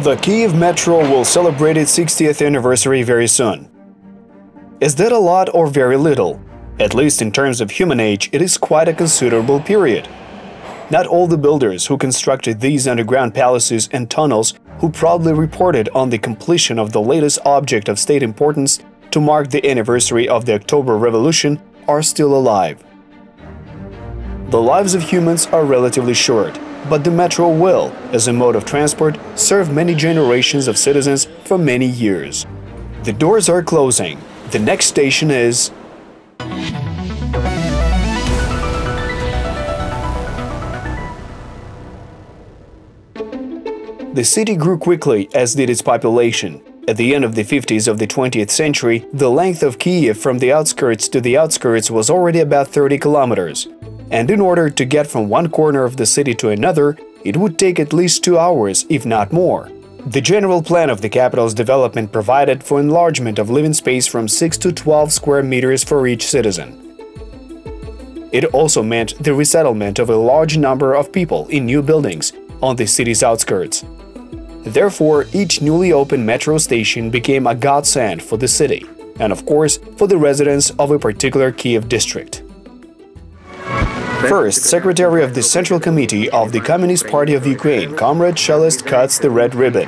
The Kyiv Metro will celebrate its 60th anniversary very soon. Is that a lot or very little? At least in terms of human age, it is quite a considerable period. Not all the builders who constructed these underground palaces and tunnels who proudly reported on the completion of the latest object of state importance to mark the anniversary of the October Revolution are still alive. The lives of humans are relatively short, but the metro will, as a mode of transport, serve many generations of citizens for many years. The doors are closing. The next station is The city grew quickly, as did its population. At the end of the 50s of the 20th century, the length of Kyiv from the outskirts to the outskirts was already about 30 kilometers. And in order to get from one corner of the city to another, it would take at least 2 hours, if not more. The general plan of the capital's development provided for enlargement of living space from 6 to 12 square meters for each citizen. It also meant the resettlement of a large number of people in new buildings on the city's outskirts. Therefore, each newly opened metro station became a godsend for the city, and of course, for the residents of a particular Kyiv district. First, Secretary of the Central Committee of the Communist Party of Ukraine, Comrade Shuliavska, cuts the red ribbon.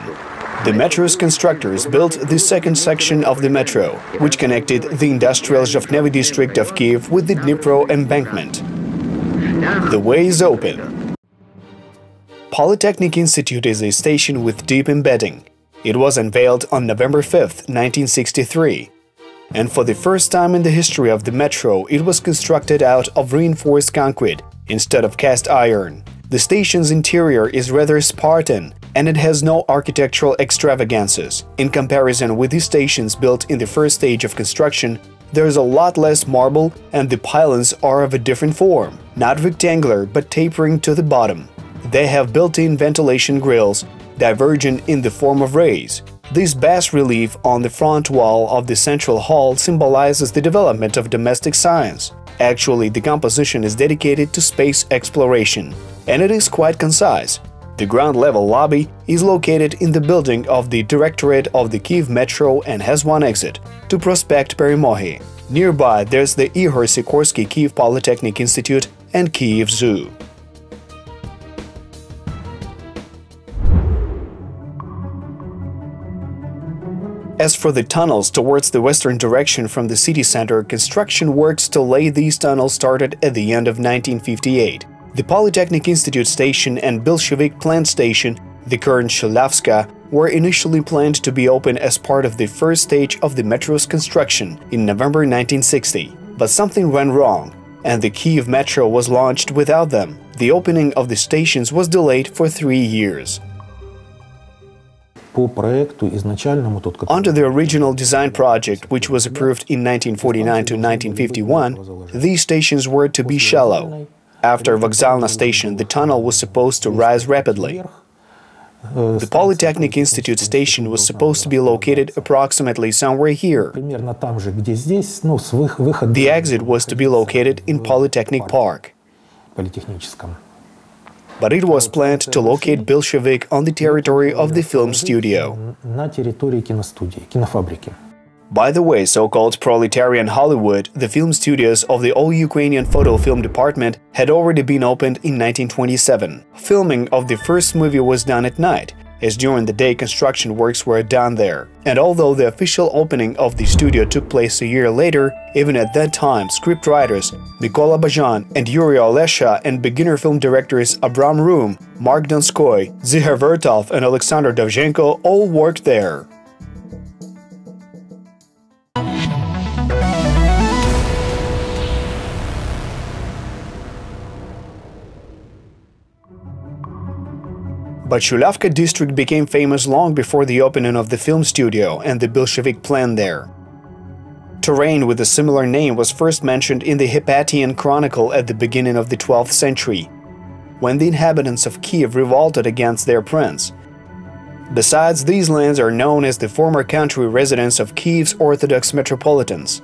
The metro's constructors built the second section of the metro, which connected the industrial Zhavnevi district of Kyiv with the Dnipro embankment. The way is open. Polytechnic Institute is a station with deep embedding. It was unveiled on November 5, 1963. And for the first time in the history of the metro, it was constructed out of reinforced concrete instead of cast iron. The station's interior is rather Spartan, and it has no architectural extravagances. In comparison with the stations built in the first stage of construction, there is a lot less marble and the pylons are of a different form, not rectangular but tapering to the bottom. They have built-in ventilation grills, divergent in the form of rays. This bas-relief on the front wall of the central hall symbolizes the development of domestic science. Actually, the composition is dedicated to space exploration, and it is quite concise. The ground-level lobby is located in the building of the Directorate of the Kyiv Metro and has one exit, to Prospect Peremohi. Nearby, there's the Ihor Sikorsky Kyiv Polytechnic Institute and Kyiv Zoo. As for the tunnels towards the western direction from the city center, construction works to lay these tunnels started at the end of 1958. The Polytechnic Institute station and Bolshevik plant station, the current Shuliavska, were initially planned to be open as part of the first stage of the metro's construction in November 1960. But something went wrong, and the Kyiv Metro was launched without them. The opening of the stations was delayed for 3 years. Under the original design project, which was approved in 1949 to 1951, these stations were to be shallow. After Vokzalna station, the tunnel was supposed to rise rapidly. The Polytechnic Institute station was supposed to be located approximately somewhere here. The exit was to be located in Polytechnic Park. But it was planned to locate Bolshevik on the territory of the film studio. By the way, so-called proletarian Hollywood, the film studios of the all-Ukrainian photo film department, had already been opened in 1927. Filming of the first movie was done at night, as during the day construction works were done there. And although the official opening of the studio took place a year later, even at that time scriptwriters Mykola Bajan and Yuri Olesha and beginner film directors Abram Rum, Mark Donskoy, Zihar Vertov and Alexander Dovzhenko all worked there. But Shuliavska district became famous long before the opening of the film studio and the Bolshevik plan there. Terrain with a similar name was first mentioned in the Hypatian Chronicle at the beginning of the 12th century, when the inhabitants of Kyiv revolted against their prince. Besides, these lands are known as the former country residence of Kyiv's Orthodox metropolitans.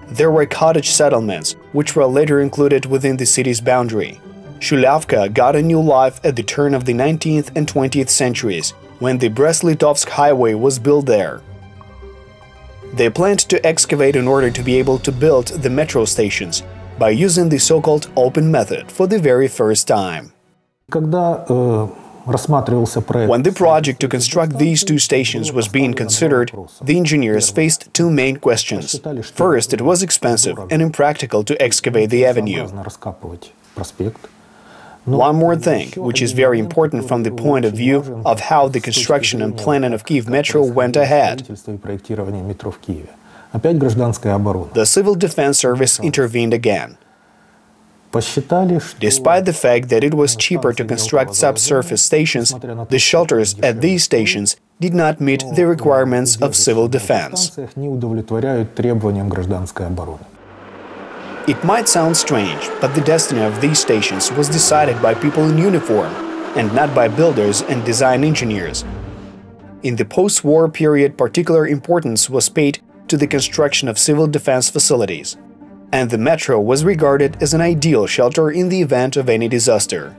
There were cottage settlements, which were later included within the city's boundary. Shuliavska got a new life at the turn of the 19th and 20th centuries, when the Brest-Litovsk highway was built there. They planned to excavate in order to be able to build the metro stations by using the so-called open method for the very first time. When the project to construct these two stations was being considered, the engineers faced two main questions. First, it was expensive and impractical to excavate the avenue. One more thing, which is very important from the point of view of how the construction and planning of Kyiv Metro went ahead. The Civil Defense Service intervened again. Despite the fact that it was cheaper to construct subsurface stations, the shelters at these stations did not meet the requirements of civil defense. It might sound strange, but the destiny of these stations was decided by people in uniform and not by builders and design engineers. In the post-war period, particular importance was paid to the construction of civil defense facilities, and the metro was regarded as an ideal shelter in the event of any disaster.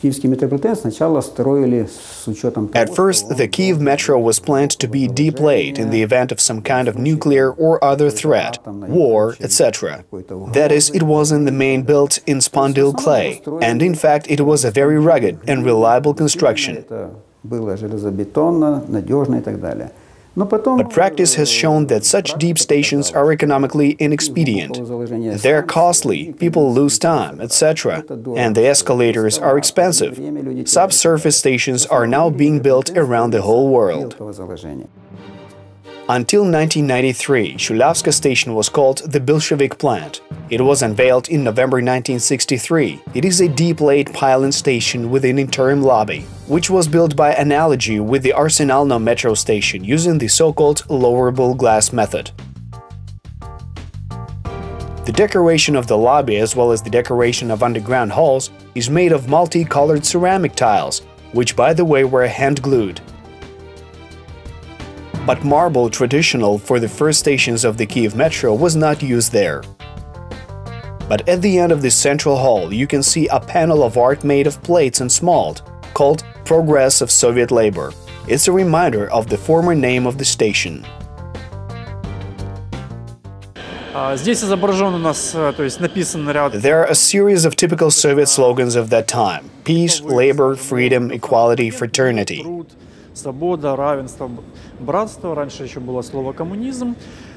At first, the Kyiv Metro was planned to be deep-laid in the event of some kind of nuclear or other threat, war, etc. That is, it was in the main built in spondyl clay, and in fact it was a very rugged and reliable construction. But practice has shown that such deep stations are economically inexpedient. They're costly, people lose time, etc. And the escalators are expensive. Subsurface stations are now being built around the whole world. Until 1993, Shuliavska station was called the Bolshevik plant. It was unveiled in November 1963. It is a deep-laid pylon station with an interim lobby, which was built by analogy with the Arsenalno metro station using the so-called lowerable glass method. The decoration of the lobby, as well as the decoration of underground halls, is made of multi-colored ceramic tiles, which, by the way, were hand-glued. But marble, traditional for the first stations of the Kyiv Metro, was not used there. But at the end of the central hall you can see a panel of art made of plates and smalt, called Progress of Soviet Labor. It's a reminder of the former name of the station. There are a series of typical Soviet slogans of that time: peace, labor, freedom, equality, fraternity.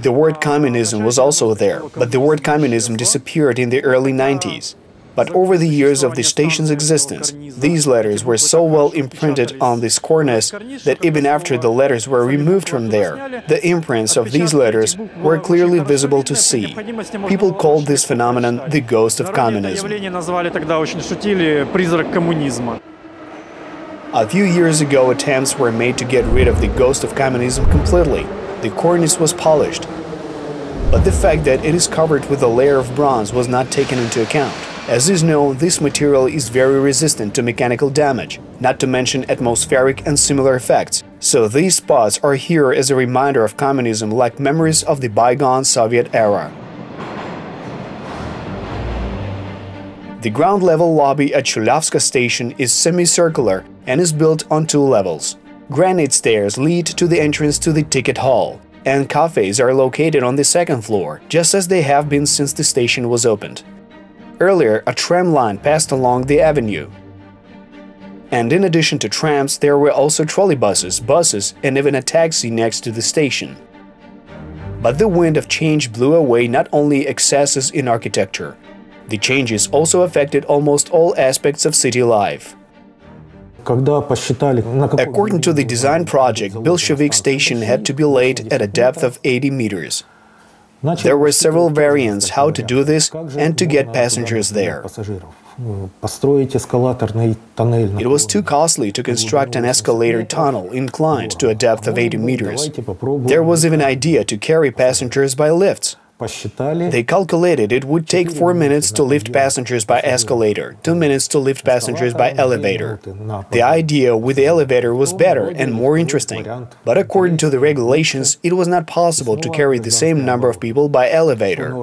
The word communism was also there, but the word communism disappeared in the early 90s. But over the years of the station's existence, these letters were so well imprinted on this cornice that even after the letters were removed from there, the imprints of these letters were clearly visible to see. People called this phenomenon the Ghost of Communism. A few years ago, attempts were made to get rid of the Ghost of Communism completely. The cornice was polished. But the fact that it is covered with a layer of bronze was not taken into account. As is known, this material is very resistant to mechanical damage, not to mention atmospheric and similar effects. So these spots are here as a reminder of communism, like memories of the bygone Soviet era. The ground-level lobby at Shuliavska station is semicircular and is built on two levels. Granite stairs lead to the entrance to the ticket hall, and cafes are located on the second floor, just as they have been since the station was opened. Earlier, a tram line passed along the avenue. And in addition to trams, there were also trolleybuses, buses, and even a taxi next to the station. But the wind of change blew away not only excesses in architecture. The changes also affected almost all aspects of city life. According to the design project, Bolshevik station had to be laid at a depth of 80 meters. There were several variants how to do this and to get passengers there. It was too costly to construct an escalator tunnel inclined to a depth of 80 meters. There was even an idea to carry passengers by lifts. They calculated it would take 4 minutes to lift passengers by escalator, 2 minutes to lift passengers by elevator. The idea with the elevator was better and more interesting, but according to the regulations, it was not possible to carry the same number of people by elevator.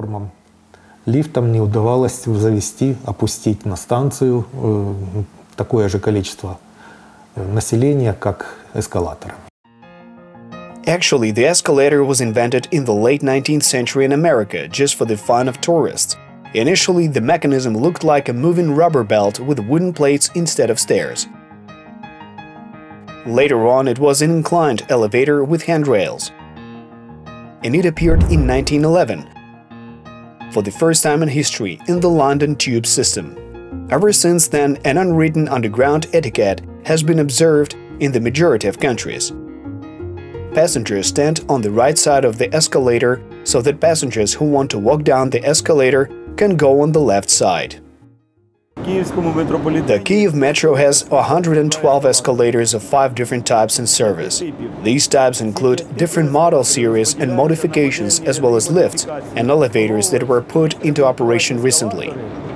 Лифтом не удавалось завести, опустить на станцию такое же количество населения как эскалатором. Actually, the escalator was invented in the late 19th century in America just for the fun of tourists. Initially, the mechanism looked like a moving rubber belt with wooden plates instead of stairs. Later on, it was an inclined elevator with handrails. And it appeared in 1911, for the first time in history, in the London tube system. Ever since then, an unwritten underground etiquette has been observed in the majority of countries. Passengers stand on the right side of the escalator so that passengers who want to walk down the escalator can go on the left side. The Kyiv Metro has 112 escalators of 5 different types in service. These types include different model series and modifications, as well as lifts and elevators that were put into operation recently.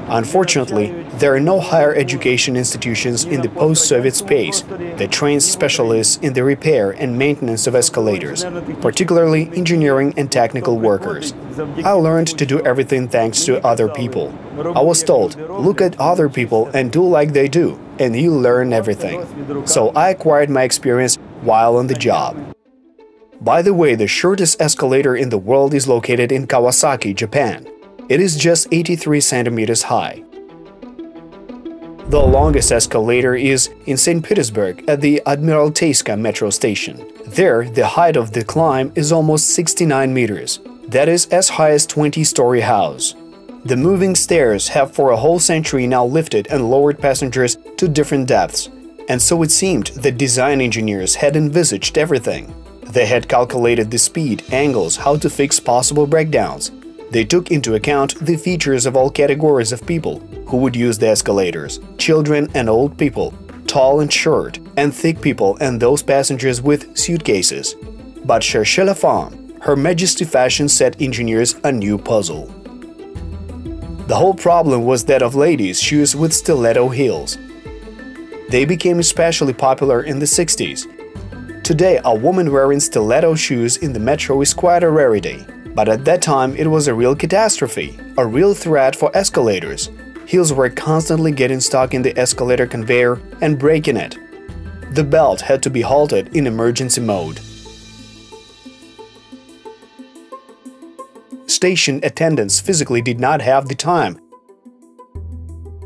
Unfortunately, there are no higher education institutions in the post-Soviet space that trains specialists in the repair and maintenance of escalators, particularly engineering and technical workers. I learned to do everything thanks to other people. I was told, look at other people and do like they do, and you learn everything. So I acquired my experience while on the job. By the way, the shortest escalator in the world is located in Kawasaki, Japan. It is just 83 centimeters high. The longest escalator is in St. Petersburg at the Admiralteyska Metro station. There, the height of the climb is almost 69 meters. That is as high as a 20-story house. The moving stairs have for a whole century now lifted and lowered passengers to different depths. And so it seemed that design engineers had envisaged everything. They had calculated the speed, angles, how to fix possible breakdowns. They took into account the features of all categories of people who would use the escalators: children and old people, tall and short, and thick people, and those passengers with suitcases. But cherchez la femme, Her Majesty Fashion set engineers a new puzzle. The whole problem was that of ladies' shoes with stiletto heels. They became especially popular in the 60s. Today, a woman wearing stiletto shoes in the metro is quite a rarity. But at that time, it was a real catastrophe, a real threat for escalators. Heels were constantly getting stuck in the escalator conveyor and breaking it. The belt had to be halted in emergency mode. Station attendants physically did not have the time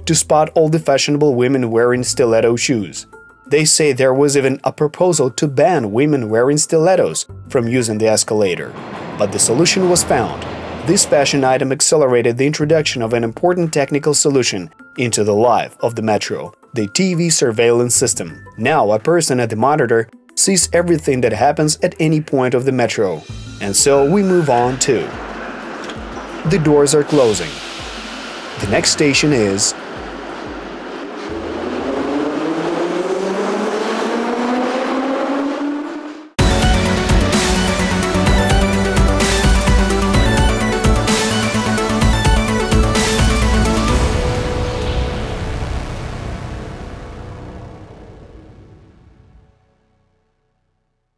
to spot all the fashionable women wearing stiletto shoes. They say there was even a proposal to ban women wearing stilettos from using the escalator. But the solution was found. This fashion item accelerated the introduction of an important technical solution into the life of the metro, the TV surveillance system. Now a person at the monitor sees everything that happens at any point of the metro. And so we move on to... The doors are closing. The next station is